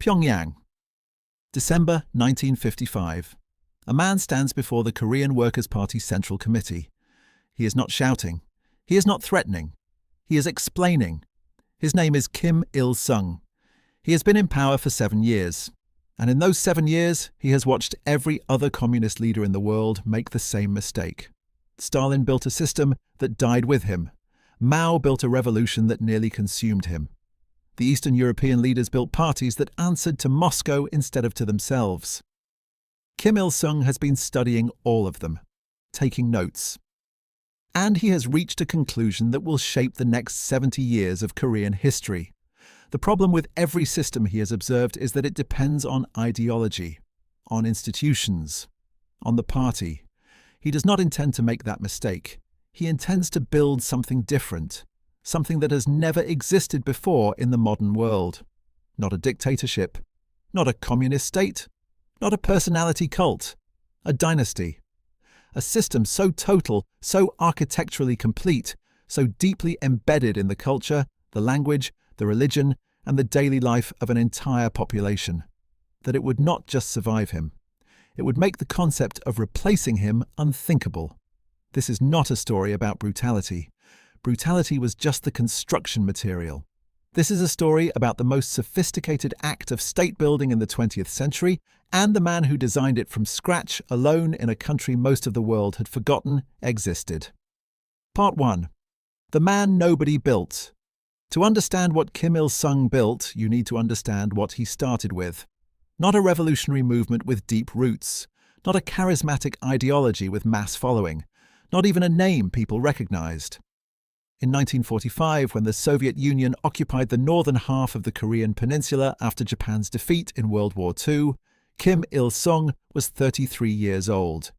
Pyongyang. December 1955. A man stands before the Korean Workers' Party Central Committee. He is not shouting. He is not threatening. He is explaining. His name is Kim Il-sung. He has been in power for 7 years. And in those 7 years, he has watched every other communist leader in the world make the same mistake. Stalin built a system that died with him. Mao built a revolution that nearly consumed him. The Eastern European leaders built parties that answered to Moscow instead of to themselves. Kim Il-sung has been studying all of them, taking notes. And he has reached a conclusion that will shape the next 70 years of Korean history. The problem with every system he has observed is that it depends on ideology, on institutions, on the party. He does not intend to make that mistake. He intends to build something different, something that has never existed before in the modern world. Not a dictatorship, not a communist state, not a personality cult, a dynasty. A system so total, so architecturally complete, so deeply embedded in the culture, the language, the religion, and the daily life of an entire population, that it would not just survive him. It would make the concept of replacing him unthinkable. This is not a story about brutality. Brutality was just the construction material. This is a story about the most sophisticated act of state building in the 20th century and the man who designed it from scratch alone in a country most of the world had forgotten existed. Part 1. The man nobody built. To understand what Kim Il-sung built, you need to understand what he started with. Not a revolutionary movement with deep roots. Not a charismatic ideology with mass following. Not even a name people recognized. In 1945, when the Soviet Union occupied the northern half of the Korean peninsula after Japan's defeat in World War II, Kim Il-sung was 33 years old.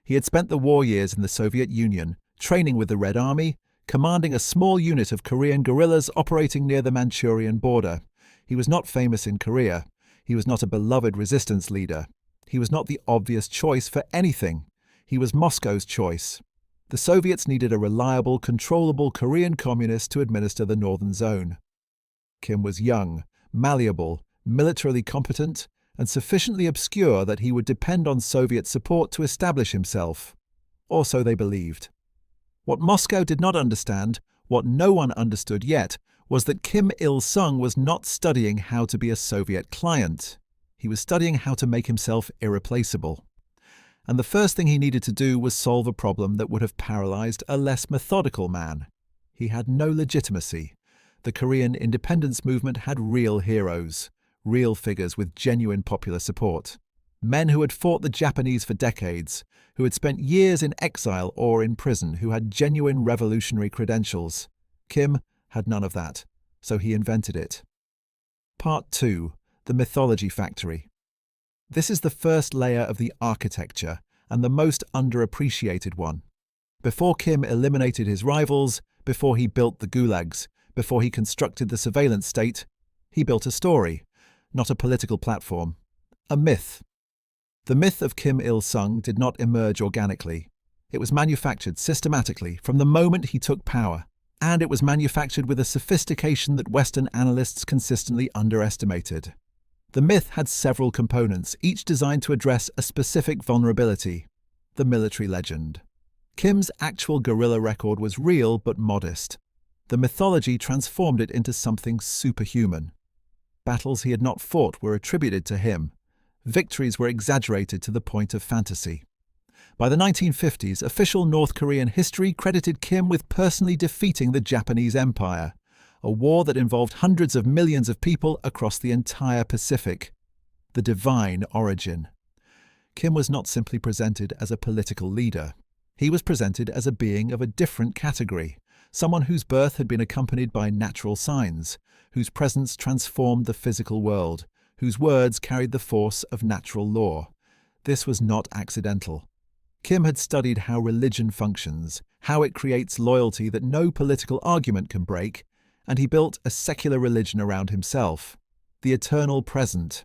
He had spent the war years in the Soviet Union, training with the Red Army, commanding a small unit of Korean guerrillas operating near the Manchurian border. He was not famous in Korea. He was not a beloved resistance leader. He was not the obvious choice for anything. He was Moscow's choice. The Soviets needed a reliable, controllable Korean communist to administer the northern zone. Kim was young, malleable, militarily competent, and sufficiently obscure that he would depend on Soviet support to establish himself. Or so they believed. What Moscow did not understand, what no one understood yet, was that Kim Il-sung was not studying how to be a Soviet client. He was studying how to make himself irreplaceable. And the first thing he needed to do was solve a problem that would have paralyzed a less methodical man. He had no legitimacy. The Korean independence movement had real heroes, real figures with genuine popular support. Men who had fought the Japanese for decades, who had spent years in exile or in prison, who had genuine revolutionary credentials. Kim had none of that, so he invented it. Part 2. The Mythology Factory. This is the first layer of the architecture, and the most underappreciated one. Before Kim eliminated his rivals, before he built the gulags, before he constructed the surveillance state, he built a story, not a political platform, a myth. The myth of Kim Il-sung did not emerge organically. It was manufactured systematically from the moment he took power, and it was manufactured with a sophistication that Western analysts consistently underestimated. The myth had several components, each designed to address a specific vulnerability: the military legend. Kim's actual guerrilla record was real but modest. The mythology transformed it into something superhuman. Battles he had not fought were attributed to him. Victories were exaggerated to the point of fantasy. By the 1950s, official North Korean history credited Kim with personally defeating the Japanese Empire, a war that involved hundreds of millions of people across the entire Pacific. The divine origin. Kim was not simply presented as a political leader. He was presented as a being of a different category, someone whose birth had been accompanied by natural signs, whose presence transformed the physical world, whose words carried the force of natural law. This was not accidental. Kim had studied how religion functions, how it creates loyalty that no political argument can break, and he built a secular religion around himself, the eternal present.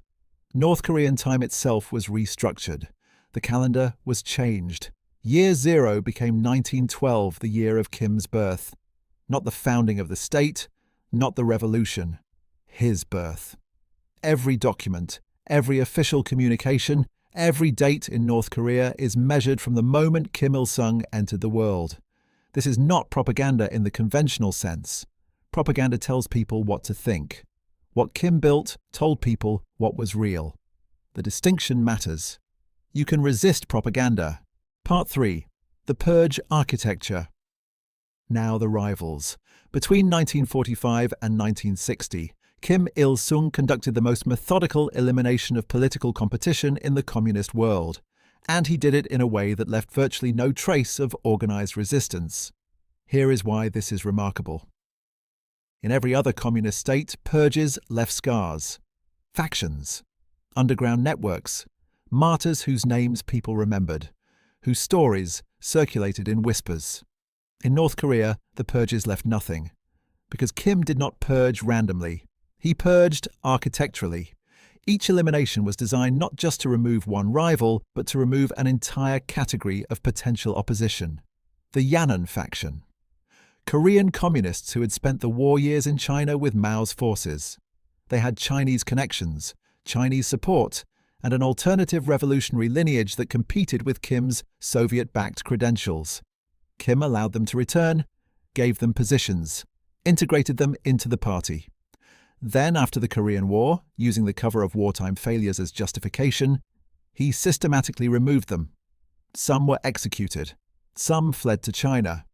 North Korean time itself was restructured. The calendar was changed. Year zero became 1912, the year of Kim's birth. Not the founding of the state, not the revolution. His birth. Every document, every official communication, every date in North Korea is measured from the moment Kim Il-sung entered the world. This is not propaganda in the conventional sense. Propaganda tells people what to think. What Kim built told people what was real. The distinction matters. You can resist propaganda. Part 3. The Purge Architecture. Now the rivals. Between 1945 and 1960, Kim Il-sung conducted the most methodical elimination of political competition in the communist world, and he did it in a way that left virtually no trace of organized resistance. Here is why this is remarkable. In every other communist state, purges left scars, factions, underground networks, martyrs whose names people remembered, whose stories circulated in whispers. In North Korea, the purges left nothing, because Kim did not purge randomly. He purged architecturally. Each elimination was designed not just to remove one rival, but to remove an entire category of potential opposition. The Yan'an faction. Korean communists who had spent the war years in China with Mao's forces. They had Chinese connections, Chinese support, and an alternative revolutionary lineage that competed with Kim's Soviet-backed credentials. Kim allowed them to return, gave them positions, integrated them into the party. Then, after the Korean War, using the cover of wartime failures as justification, he systematically removed them. Some were executed. Some fled to China.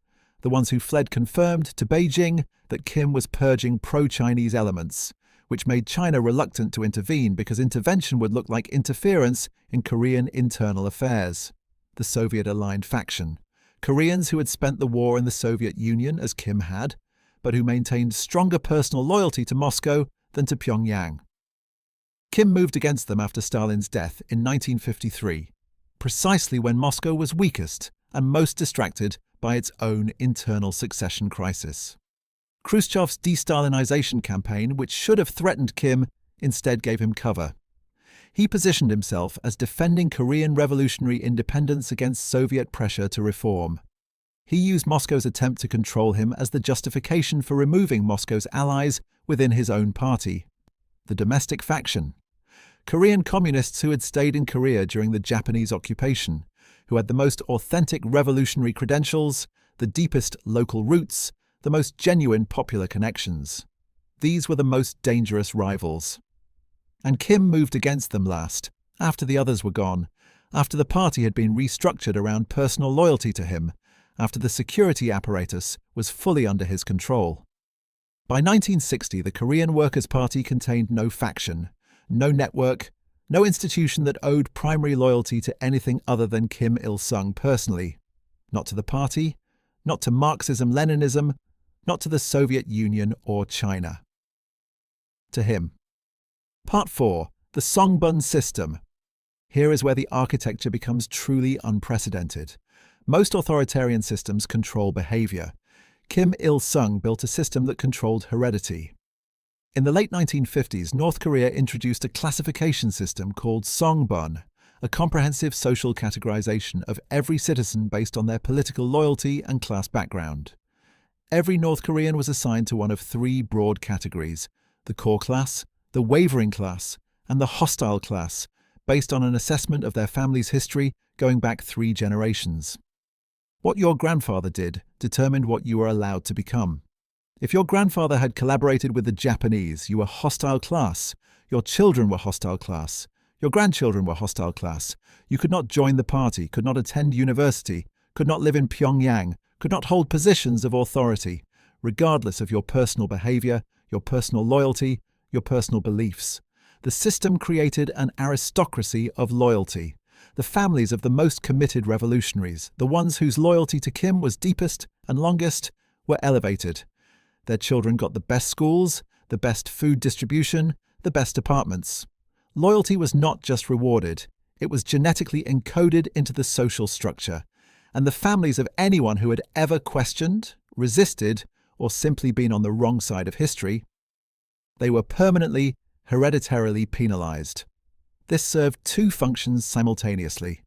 The ones who fled confirmed to Beijing that Kim was purging pro-Chinese elements, which made China reluctant to intervene because intervention would look like interference in Korean internal affairs. The Soviet-aligned faction. Koreans who had spent the war in the Soviet Union, as Kim had, but who maintained stronger personal loyalty to Moscow than to Pyongyang. Kim moved against them after Stalin's death in 1953, precisely when Moscow was weakest and most distracted by its own internal succession crisis. Khrushchev's de-Stalinization campaign, which should have threatened Kim, instead gave him cover. He positioned himself as defending Korean revolutionary independence against Soviet pressure to reform. He used Moscow's attempt to control him as the justification for removing Moscow's allies within his own party. The domestic faction. Korean communists who had stayed in Korea during the Japanese occupation, who had the most authentic revolutionary credentials, the deepest local roots, the most genuine popular connections. These were the most dangerous rivals. And Kim moved against them last, after the others were gone, after the party had been restructured around personal loyalty to him, after the security apparatus was fully under his control. By 1960, the Korean Workers' Party contained no faction, no network, no institution that owed primary loyalty to anything other than Kim Il-sung personally. Not to the party, not to Marxism-Leninism, not to the Soviet Union or China. To him. Part 4. The Songbun System. Here is where the architecture becomes truly unprecedented. Most authoritarian systems control behavior. Kim Il-sung built a system that controlled heredity. In the late 1950s, North Korea introduced a classification system called Songbun, a comprehensive social categorization of every citizen based on their political loyalty and class background. Every North Korean was assigned to one of three broad categories: the core class, the wavering class, and the hostile class, based on an assessment of their family's history going back 3 generations. What your grandfather did determined what you were allowed to become. If your grandfather had collaborated with the Japanese, you were hostile class. Your children were hostile class. Your grandchildren were hostile class. You could not join the party, could not attend university, could not live in Pyongyang, could not hold positions of authority, regardless of your personal behavior, your personal loyalty, your personal beliefs. The system created an aristocracy of loyalty. The families of the most committed revolutionaries, the ones whose loyalty to Kim was deepest and longest, were elevated. Their children got the best schools, the best food distribution, the best apartments. Loyalty was not just rewarded, it was genetically encoded into the social structure, and the families of anyone who had ever questioned, resisted, or simply been on the wrong side of history, they were permanently, hereditarily penalized. This served 2 functions simultaneously.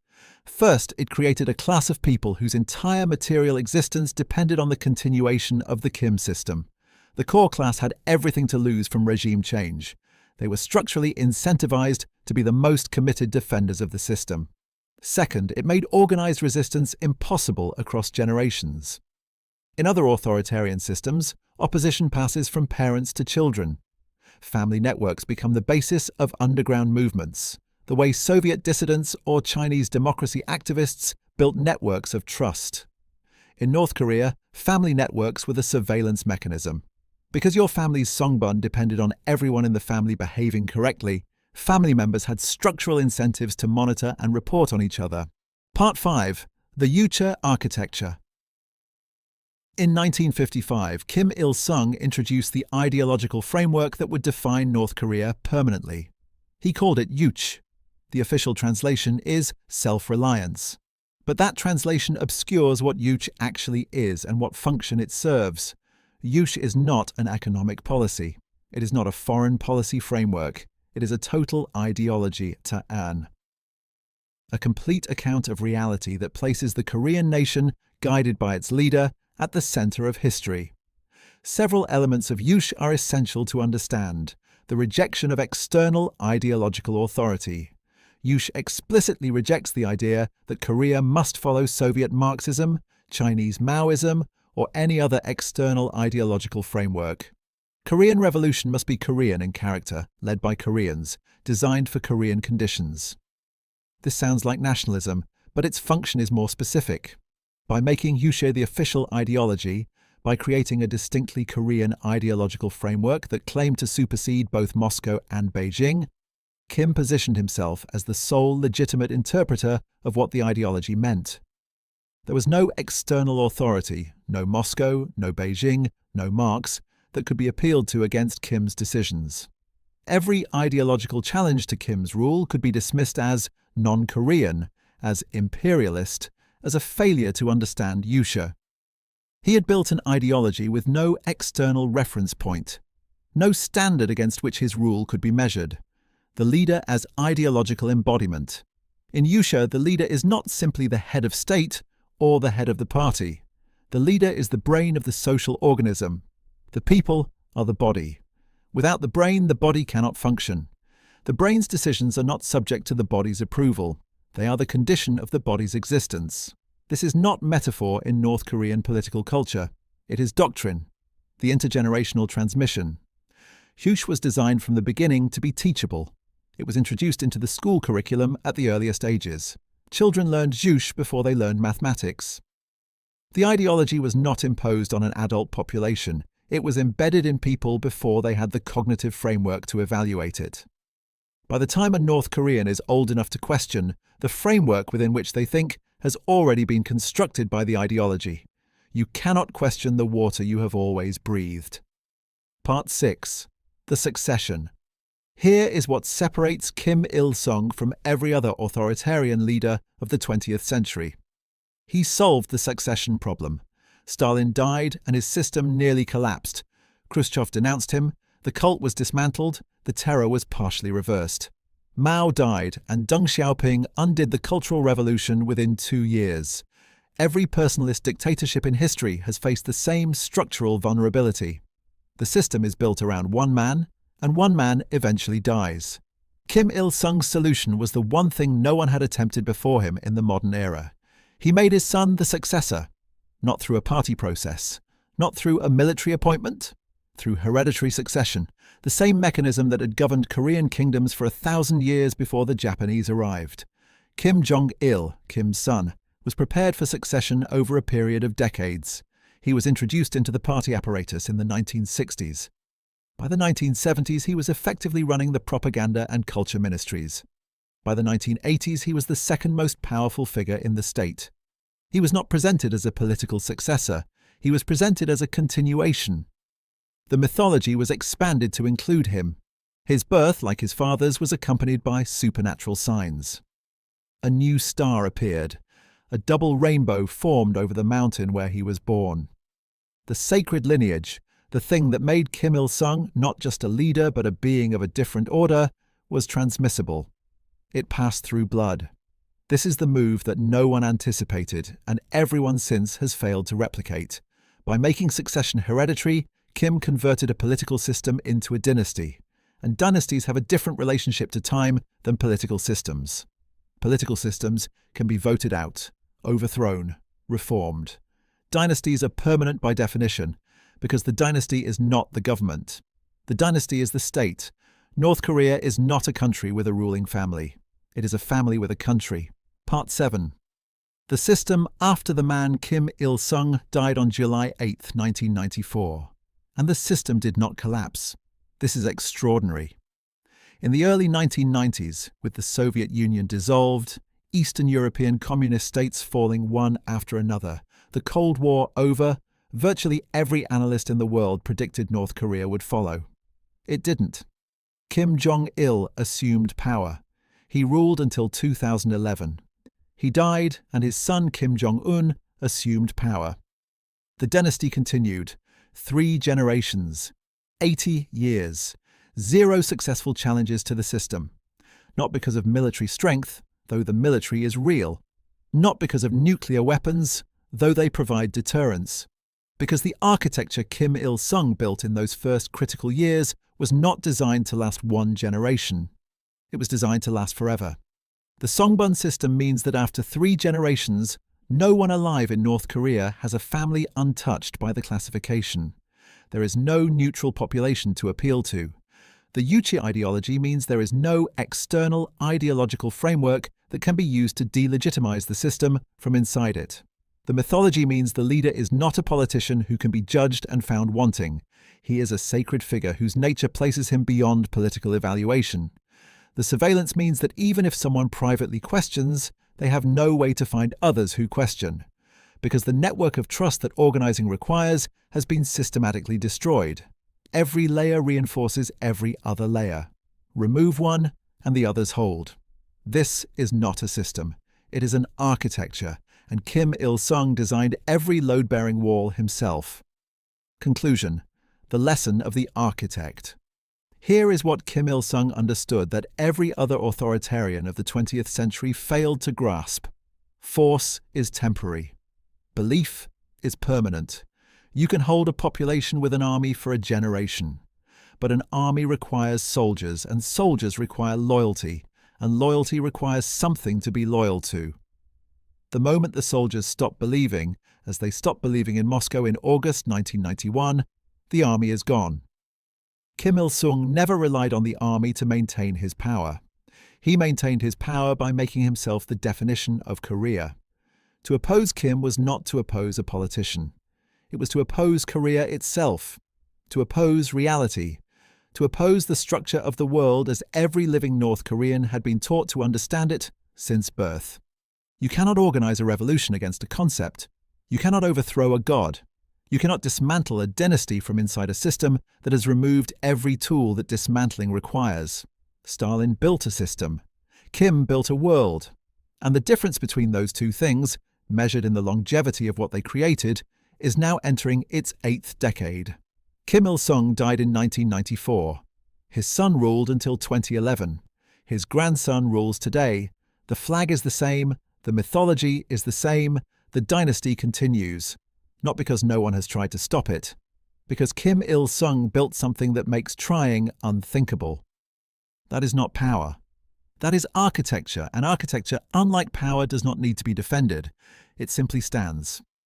First, it created a class of people whose entire material existence depended on the continuation of the Kim system. The core class had everything to lose from regime change. They were structurally incentivized to be the most committed defenders of the system. Second, it made organized resistance impossible across generations. In other authoritarian systems, opposition passes from parents to children. Family networks become the basis of underground movements, the way Soviet dissidents or Chinese democracy activists built networks of trust. In North Korea, family networks were the surveillance mechanism. Because your family's songbun depended on everyone in the family behaving correctly, family members had structural incentives to monitor and report on each other. Part 5. The Yuche Architecture. In 1955, Kim Il-sung introduced the ideological framework that would define North Korea permanently. He called it Yuche. The official translation is self-reliance. But that translation obscures what Yuche actually is and what function it serves. Yuche is not an economic policy. It is not a foreign policy framework. It is a total ideology, ta'an. A complete account of reality that places the Korean nation, guided by its leader, at the center of history. Several elements of Yuche are essential to understand. The rejection of external ideological authority. Yuche explicitly rejects the idea that Korea must follow Soviet Marxism, Chinese Maoism, or any other external ideological framework. Korean revolution must be Korean in character, led by Koreans, designed for Korean conditions. This sounds like nationalism, but its function is more specific. By making Yuche the official ideology, by creating a distinctly Korean ideological framework that claimed to supersede both Moscow and Beijing, Kim positioned himself as the sole legitimate interpreter of what the ideology meant. There was no external authority, no Moscow, no Beijing, no Marx, that could be appealed to against Kim's decisions. Every ideological challenge to Kim's rule could be dismissed as non-Korean, as imperialist, as a failure to understand Yuche. He had built an ideology with no external reference point, no standard against which his rule could be measured. The leader as ideological embodiment. In Yuche, the leader is not simply the head of state or the head of the party. The leader is the brain of the social organism. The people are the body. Without the brain, the body cannot function. The brain's decisions are not subject to the body's approval. They are the condition of the body's existence. This is not metaphor in North Korean political culture. It is doctrine, the intergenerational transmission. Yuche was designed from the beginning to be teachable. It was introduced into the school curriculum at the earliest ages. Children learned Yuche before they learned mathematics. The ideology was not imposed on an adult population. It was embedded in people before they had the cognitive framework to evaluate it. By the time a North Korean is old enough to question, the framework within which they think has already been constructed by the ideology. You cannot question the water you have always breathed. Part 6. The Succession. Here is what separates Kim Il-sung from every other authoritarian leader of the 20th century. He solved the succession problem. Stalin died and his system nearly collapsed. Khrushchev denounced him, the cult was dismantled, the terror was partially reversed. Mao died and Deng Xiaoping undid the Cultural Revolution within 2 years. Every personalist dictatorship in history has faced the same structural vulnerability. The system is built around one man, and one man eventually dies. Kim Il-sung's solution was the one thing no one had attempted before him in the modern era. He made his son the successor, not through a party process, not through a military appointment, through hereditary succession, the same mechanism that had governed Korean kingdoms for 1,000 years before the Japanese arrived. Kim Jong-il, Kim's son, was prepared for succession over a period of decades. He was introduced into the party apparatus in the 1960s. By the 1970s, he was effectively running the propaganda and culture ministries. By the 1980s, he was the second most powerful figure in the state. He was not presented as a political successor. He was presented as a continuation. The mythology was expanded to include him. His birth, like his father's, was accompanied by supernatural signs. A new star appeared. A double rainbow formed over the mountain where he was born. The sacred lineage, the thing that made Kim Il-sung not just a leader but a being of a different order, was transmissible. It passed through blood. This is the move that no one anticipated and everyone since has failed to replicate. By making succession hereditary, Kim converted a political system into a dynasty and dynasties have a different relationship to time than political systems. Political systems can be voted out, overthrown, reformed. Dynasties are permanent by definition, because the dynasty is not the government. The dynasty is the state. North Korea is not a country with a ruling family. It is a family with a country. Part 7. The system after the man Kim Il-sung died on July 8, 1994. And the system did not collapse. This is extraordinary. In the early 1990s, with the Soviet Union dissolved, Eastern European communist states falling one after another, the Cold War over, virtually every analyst in the world predicted North Korea would follow. It didn't. Kim Jong-il assumed power. He ruled until 2011. He died, and his son Kim Jong-un assumed power. The dynasty continued. 3 generations. 80 years. 0 successful challenges to the system. Not because of military strength, though the military is real. Not because of nuclear weapons, though they provide deterrence. Because the architecture Kim Il-sung built in those first critical years was not designed to last 1 generation. It was designed to last forever. The Songbun system means that after 3 generations, no one alive in North Korea has a family untouched by the classification. There is no neutral population to appeal to. The Yuchi ideology means there is no external ideological framework that can be used to delegitimize the system from inside it. The mythology means the leader is not a politician who can be judged and found wanting. He is a sacred figure whose nature places him beyond political evaluation. The surveillance means that even if someone privately questions, they have no way to find others who question, because the network of trust that organizing requires has been systematically destroyed. Every layer reinforces every other layer. Remove one, and the others hold. This is not a system. It is an architecture, and Kim Il-sung designed every load-bearing wall himself. Conclusion. The lesson of the architect. Here is what Kim Il-sung understood that every other authoritarian of the 20th century failed to grasp. Force is temporary. Belief is permanent. You can hold a population with an army for a generation. But an army requires soldiers, and soldiers require loyalty, and loyalty requires something to be loyal to. The moment the soldiers stop believing, as they stopped believing in Moscow in August 1991, the army is gone. Kim Il-sung never relied on the army to maintain his power. He maintained his power by making himself the definition of Korea. To oppose Kim was not to oppose a politician. It was to oppose Korea itself, to oppose reality, to oppose the structure of the world as every living North Korean had been taught to understand it since birth. You cannot organize a revolution against a concept. You cannot overthrow a god. You cannot dismantle a dynasty from inside a system that has removed every tool that dismantling requires. Stalin built a system. Kim built a world. And the difference between those two things, measured in the longevity of what they created, is now entering its 8th decade. Kim Il-sung died in 1994. His son ruled until 2011. His grandson rules today. The flag is the same. The mythology is the same. The dynasty continues. Not because no one has tried to stop it, because Kim Il-sung built something that makes trying unthinkable. That is not power. That is architecture, and architecture, unlike power, does not need to be defended. It simply stands.